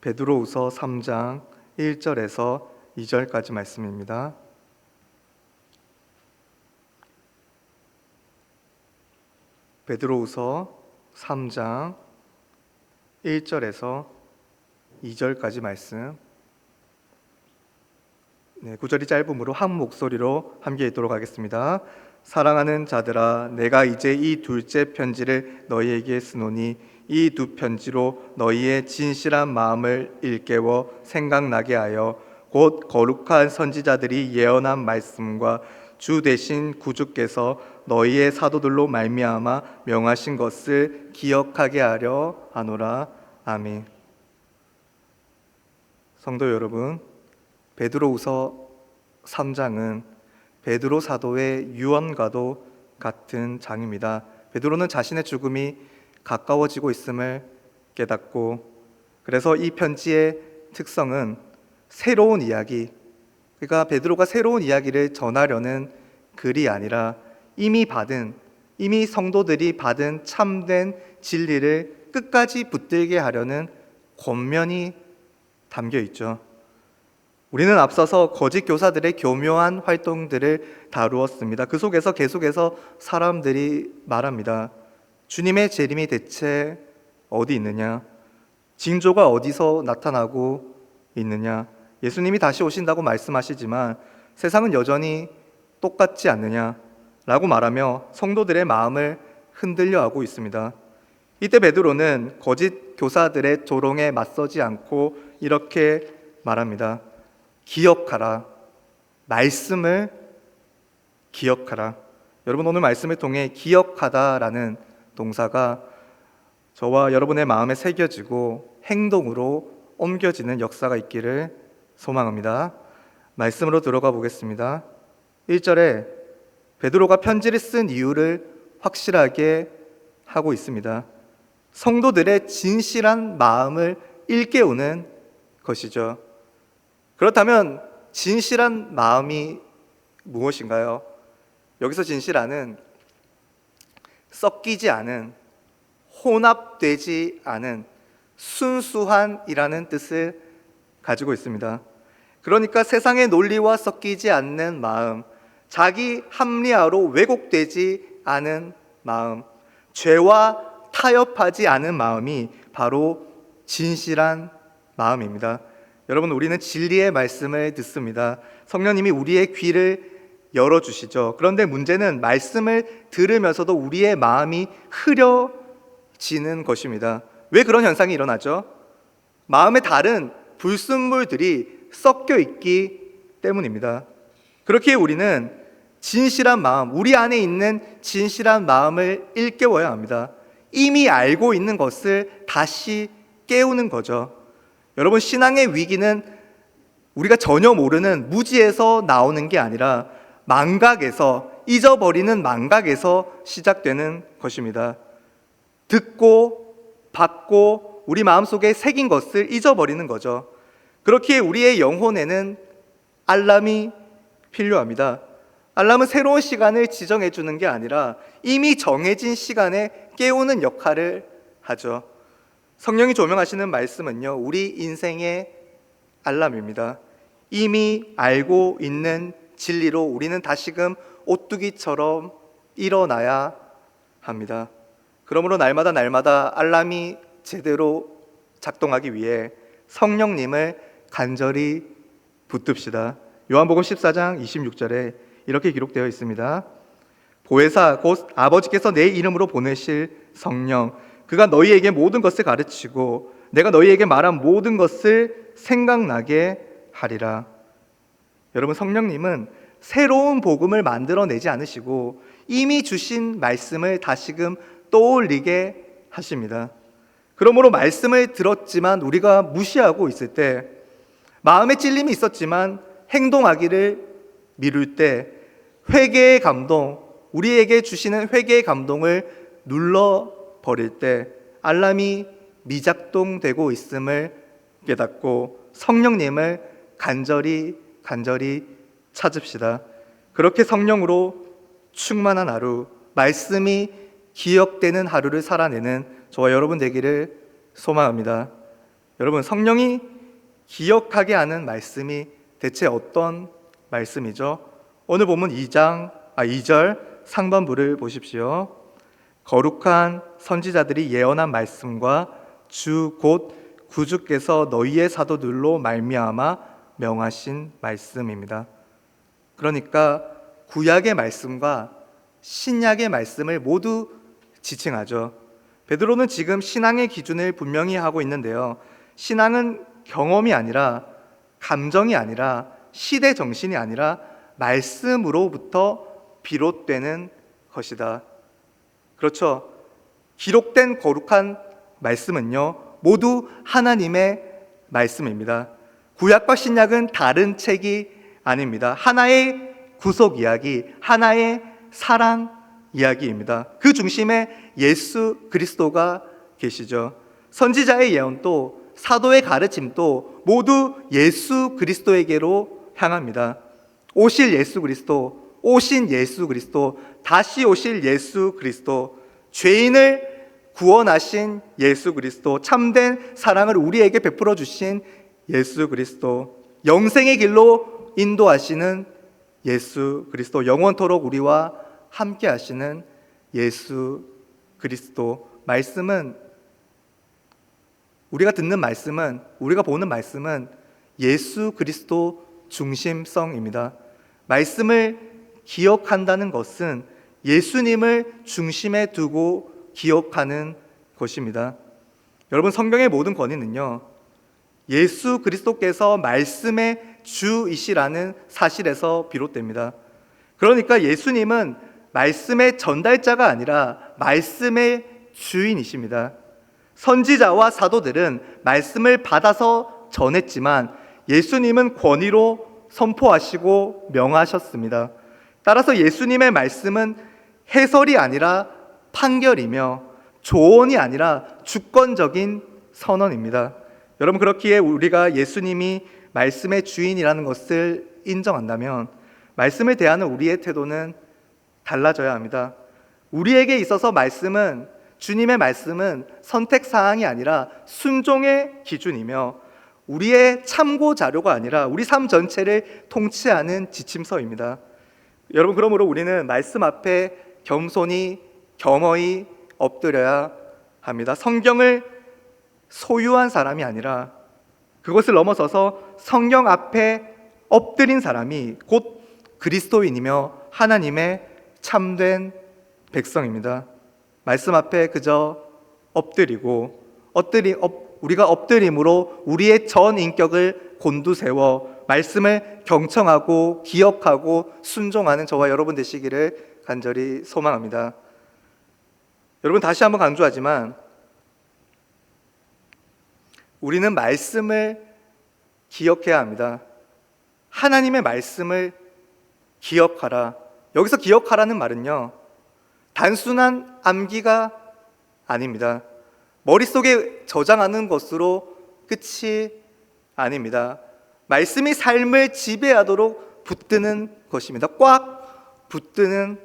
베드로후서 3장 1절에서 2절까지 말씀입니다. 베드로후서 3장 1절에서 2절까지 말씀. 구절이 짧으므로 한 목소리로 함께 읽도록 하겠습니다. 사랑하는 자들아, 내가 이제 이 둘째 편지를 너희에게 쓰노니 이 두 편지로 너희의 진실한 마음을 일깨워 생각나게 하여 곧 거룩한 선지자들이 예언한 말씀과 주 대신 구주께서 너희의 사도들로 말미암아 명하신 것을 기억하게 하려 하노라. 아멘. 성도 여러분, 베드로후서 3장은 베드로 사도의 유언과도 같은 장입니다. 베드로는 자신의 죽음이 가까워지고 있음을 깨닫고, 그래서 이 편지의 특성은 새로운 이야기, 그러니까 베드로가 새로운 이야기를 전하려는 글이 아니라 이미 성도들이 받은 참된 진리를 끝까지 붙들게 하려는 권면이 담겨 있죠. 우리는 앞서서 거짓 교사들의 교묘한 활동들을 다루었습니다. 그 속에서 계속해서 사람들이 말합니다. 주님의 재림이 대체 어디 있느냐? 징조가 어디서 나타나고 있느냐? 예수님이 다시 오신다고 말씀하시지만 세상은 여전히 똑같지 않느냐? 라고 말하며 성도들의 마음을 흔들려 하고 있습니다. 이때 베드로는 거짓 교사들의 조롱에 맞서지 않고 이렇게 말합니다. 기억하라. 말씀을 기억하라. 여러분, 오늘 말씀을 통해 기억하다라는 동사가 저와 여러분의 마음에 새겨지고 행동으로 옮겨지는 역사가 있기를 소망합니다. 말씀으로 들어가 보겠습니다. 1절에 베드로가 편지를 쓴 이유를 확실하게 하고 있습니다. 성도들의 진실한 마음을 일깨우는 것이죠. 그렇다면 진실한 마음이 무엇인가요? 여기서 진실한은 섞이지 않은, 혼합되지 않은, 순수한이라는 뜻을 가지고 있습니다. 그러니까 세상의 논리와 섞이지 않는 마음, 자기 합리화로 왜곡되지 않은 마음, 죄와 타협하지 않은 마음이 바로 진실한 마음입니다. 여러분, 우리는 진리의 말씀을 듣습니다. 성령님이 우리의 귀를 열어주시죠. 그런데 문제는 말씀을 들으면서도 우리의 마음이 흐려지는 것입니다. 왜 그런 현상이 일어나죠? 마음에 다른 불순물들이 섞여 있기 때문입니다. 그렇기에 우리는 진실한 마음, 우리 안에 있는 진실한 마음을 일깨워야 합니다. 이미 알고 있는 것을 다시 깨우는 거죠. 여러분, 신앙의 위기는 우리가 전혀 모르는 무지에서 나오는 게 아니라 망각에서, 잊어버리는 망각에서 시작되는 것입니다. 듣고 받고 우리 마음속에 새긴 것을 잊어버리는 거죠. 그렇기에 우리의 영혼에는 알람이 필요합니다. 알람은 새로운 시간을 지정해 주는 게 아니라 이미 정해진 시간에 깨우는 역할을 하죠. 성령이 조명하시는 말씀은요, 우리 인생의 알람입니다. 이미 알고 있는 진리로 우리는 다시금 오뚜기처럼 일어나야 합니다. 그러므로 날마다 알람이 제대로 작동하기 위해 성령님을 간절히 붙듭시다. 요한복음 14장 26절에 이렇게 기록되어 있습니다. 보혜사 곧 아버지께서 내 이름으로 보내실 성령, 그가 너희에게 모든 것을 가르치고 내가 너희에게 말한 모든 것을 생각나게 하리라. 여러분, 성령님은 새로운 복음을 만들어내지 않으시고 이미 주신 말씀을 다시금 떠올리게 하십니다. 그러므로 말씀을 들었지만 우리가 무시하고 있을 때, 마음에 찔림이 있었지만 행동하기를 미룰 때, 회개의 감동, 우리에게 주시는 회개의 감동을 눌러버릴 때 알람이 미작동되고 있음을 깨닫고 성령님을 간절히 찾읍시다. 그렇게 성령으로 충만한 하루, 말씀이 기억되는 하루를 살아내는 저와 여러분 되기를 소망합니다. 여러분, 성령이 기억하게 하는 말씀이 대체 어떤 말씀이죠? 오늘 본문 2절 상반부를 보십시오. 거룩한 선지자들이 예언한 말씀과 주 곧 구주께서 너희의 사도들로 말미암아 명하신 말씀입니다. 그러니까 구약의 말씀과 신약의 말씀을 모두 지칭하죠. 베드로는 지금 신앙의 기준을 분명히 하고 있는데요. 신앙은 경험이 아니라, 감정이 아니라, 시대 정신이 아니라 말씀으로부터 비롯되는 것이다. 그렇죠. 기록된 거룩한 말씀은요, 모두 하나님의 말씀입니다. 구약과 신약은 다른 책이 아닙니다. 하나의 구속 이야기, 하나의 사랑 이야기입니다. 그 중심에 예수 그리스도가 계시죠. 선지자의 예언도 사도의 가르침도 모두 예수 그리스도에게로 향합니다. 오실 예수 그리스도, 오신 예수 그리스도, 다시 오실 예수 그리스도, 죄인을 구원하신 예수 그리스도, 참된 사랑을 우리에게 베풀어 주신 예수 그리스도, 영생의 길로 인도하시는 예수 그리스도, 영원토록 우리와 함께 하시는 예수 그리스도. 말씀은, 우리가 듣는 말씀은, 우리가 보는 말씀은 예수 그리스도 중심성입니다. 말씀을 기억한다는 것은 예수님을 중심에 두고 기억하는 것입니다. 여러분, 성경의 모든 권위는요, 예수 그리스도께서 말씀의 주이시라는 사실에서 비롯됩니다. 그러니까 예수님은 말씀의 전달자가 아니라 말씀의 주인이십니다. 선지자와 사도들은 말씀을 받아서 전했지만 예수님은 권위로 선포하시고 명하셨습니다. 따라서 예수님의 말씀은 해설이 아니라 판결이며 조언이 아니라 주권적인 선언입니다. 여러분, 그렇기에 우리가 예수님이 말씀의 주인이라는 것을 인정한다면 말씀을 대하는 우리의 태도는 달라져야 합니다. 우리에게 있어서 말씀은, 주님의 말씀은 선택사항이 아니라 순종의 기준이며 우리의 참고 자료가 아니라 우리 삶 전체를 통치하는 지침서입니다. 여러분, 그러므로 우리는 말씀 앞에 겸허히 엎드려야 합니다. 성경을 소유한 사람이 아니라 그것을 넘어서서 성경 앞에 엎드린 사람이 곧 그리스도인이며 하나님의 참된 백성입니다. 말씀 앞에 그저 우리가 엎드림으로 우리의 전 인격을 곤두세워 말씀을 경청하고 기억하고 순종하는 저와 여러분 되시기를 간절히 소망합니다. 여러분, 다시 한번 강조하지만 우리는 말씀을 기억해야 합니다. 하나님의 말씀을 기억하라. 여기서 기억하라는 말은요, 단순한 암기가 아닙니다. 머릿속에 저장하는 것으로 끝이 아닙니다. 말씀이 삶을 지배하도록 붙드는 것입니다. 꽉 붙드는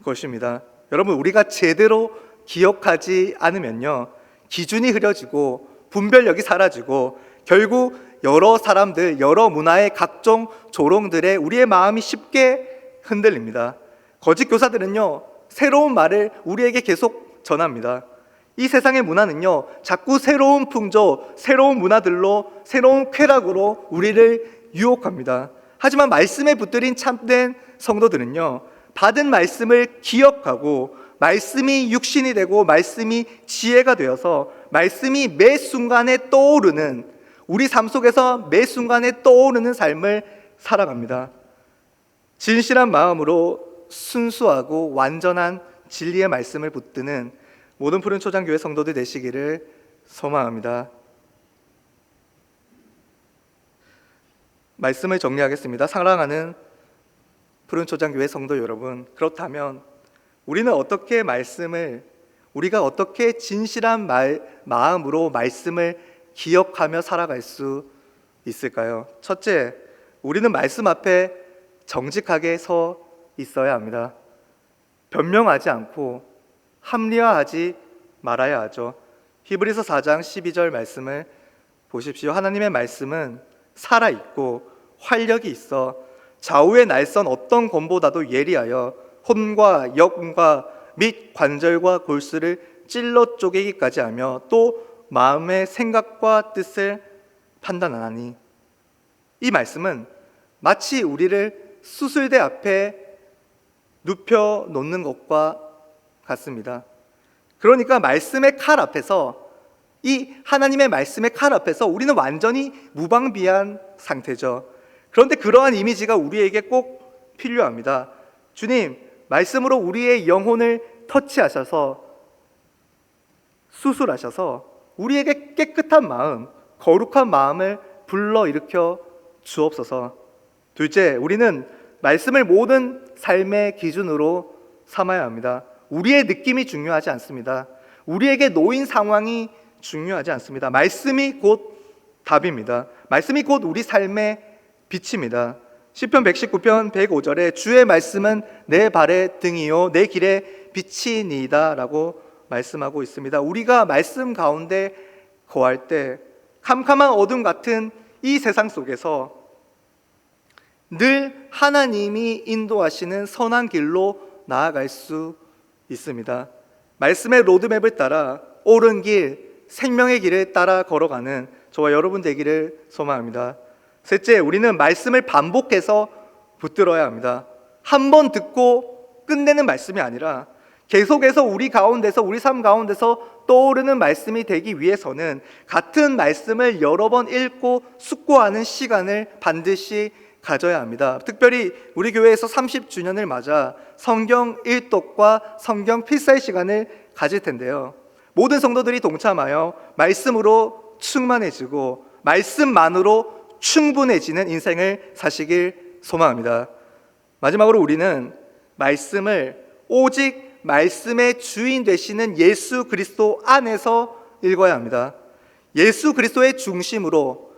것입니다. 여러분, 우리가 제대로 기억하지 않으면요, 기준이 흐려지고 분별력이 사라지고 결국 여러 사람들, 여러 문화의 각종 조롱들에 우리의 마음이 쉽게 흔들립니다. 거짓 교사들은요, 새로운 말을 우리에게 계속 전합니다. 이 세상의 문화는요, 자꾸 새로운 풍조, 새로운 문화들로, 새로운 쾌락으로 우리를 유혹합니다. 하지만 말씀에 붙들린 참된 성도들은요, 받은 말씀을 기억하고 말씀이 육신이 되고 말씀이 지혜가 되어서 말씀이 매 순간에 떠오르는, 우리 삶 속에서 매 순간에 떠오르는 삶을 살아갑니다. 진실한 마음으로 순수하고 완전한 진리의 말씀을 붙드는 모든 푸른 초장교회 성도들 되시기를 소망합니다. 말씀을 정리하겠습니다. 사랑하는 푸른 초장교회 성도 여러분, 그렇다면 우리는 우리가 어떻게 진실한 마음으로 말씀을 기억하며 살아갈 수 있을까요? 첫째, 우리는 말씀 앞에 정직하게 서 있어야 합니다. 변명하지 않고 합리화하지 말아야 하죠. 히브리서 4장 12절 말씀을 보십시오. 하나님의 말씀은 살아있고 활력이 있어 좌우의 날선 어떤 검보다도 예리하여 혼과 역과 및 관절과 골수를 찔러 쪼개기까지 하며 또 마음의 생각과 뜻을 판단하나니. 이 말씀은 마치 우리를 수술대 앞에 눕혀 놓는 것과 같습니다. 그러니까 말씀의 칼 앞에서, 이 하나님의 말씀의 칼 앞에서 우리는 완전히 무방비한 상태죠. 그런데 그러한 이미지가 우리에게 꼭 필요합니다. 주님, 말씀으로 우리의 영혼을 터치하셔서 수술하셔서 우리에게 깨끗한 마음, 거룩한 마음을 불러일으켜 주옵소서. 둘째, 우리는 말씀을 모든 삶의 기준으로 삼아야 합니다. 우리의 느낌이 중요하지 않습니다. 우리에게 놓인 상황이 중요하지 않습니다. 말씀이 곧 답입니다. 말씀이 곧 우리 삶의 빛입니다. 시편 119편 105절에 주의 말씀은 내 발의 등이요 내 길의 빛이니이다 라고 말씀하고 있습니다. 우리가 말씀 가운데 거할 때 캄캄한 어둠 같은 이 세상 속에서 늘 하나님이 인도하시는 선한 길로 나아갈 수 있습니다. 말씀의 로드맵을 따라 옳은 길, 생명의 길을 따라 걸어가는 저와 여러분 되기를 소망합니다. 셋째, 우리는 말씀을 반복해서 붙들어야 합니다. 한 번 듣고 끝내는 말씀이 아니라 계속해서 우리 가운데서, 우리 삶 가운데서 떠오르는 말씀이 되기 위해서는 같은 말씀을 여러 번 읽고 숙고하는 시간을 반드시 가져야 합니다. 특별히 우리 교회에서 30주년을 맞아 성경 일독과 성경 필사의 시간을 가질 텐데요. 모든 성도들이 동참하여 말씀으로 충만해지고 말씀만으로 충분해지는 인생을 사시길 소망합니다. 마지막으로 우리는 말씀을 오직 말씀의 주인 되시는 예수 그리스도 안에서 읽어야 합니다. 예수 그리스도의 중심으로,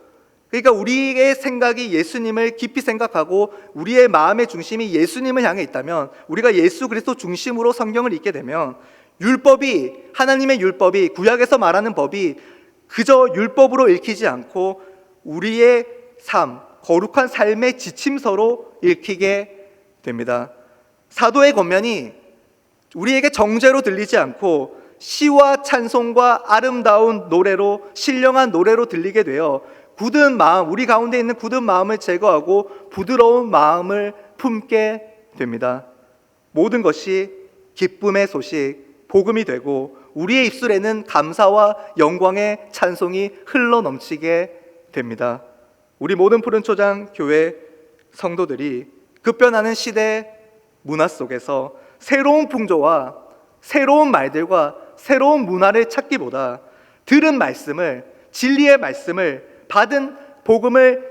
그러니까 우리의 생각이 예수님을 깊이 생각하고 우리의 마음의 중심이 예수님을 향해 있다면, 우리가 예수 그리스도 중심으로 성경을 읽게 되면 율법이, 하나님의 율법이, 구약에서 말하는 법이 그저 율법으로 읽히지 않고 우리의 삶, 거룩한 삶의 지침서로 읽히게 됩니다. 사도의 권면이 우리에게 정죄로 들리지 않고 시와 찬송과 아름다운 노래로, 신령한 노래로 들리게 되어 굳은 마음, 우리 가운데 있는 굳은 마음을 제거하고 부드러운 마음을 품게 됩니다. 모든 것이 기쁨의 소식, 복음이 되고 우리의 입술에는 감사와 영광의 찬송이 흘러 넘치게 됩니다. 우리 모든 푸른초장 교회 성도들이 급변하는 시대 문화 속에서 새로운 풍조와 새로운 말들과 새로운 문화를 찾기보다 들은 말씀을, 진리의 말씀을, 받은 복음을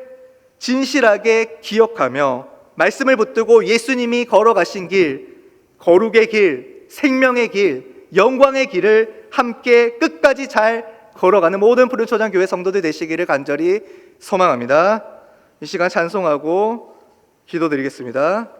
진실하게 기억하며 말씀을 붙들고 예수님이 걸어가신 길, 거룩의 길, 생명의 길, 영광의 길을 함께 끝까지 잘 걸어가는 모든 푸른초장 교회 성도들 되시기를 간절히 소망합니다. 이 시간 찬송하고 기도드리겠습니다.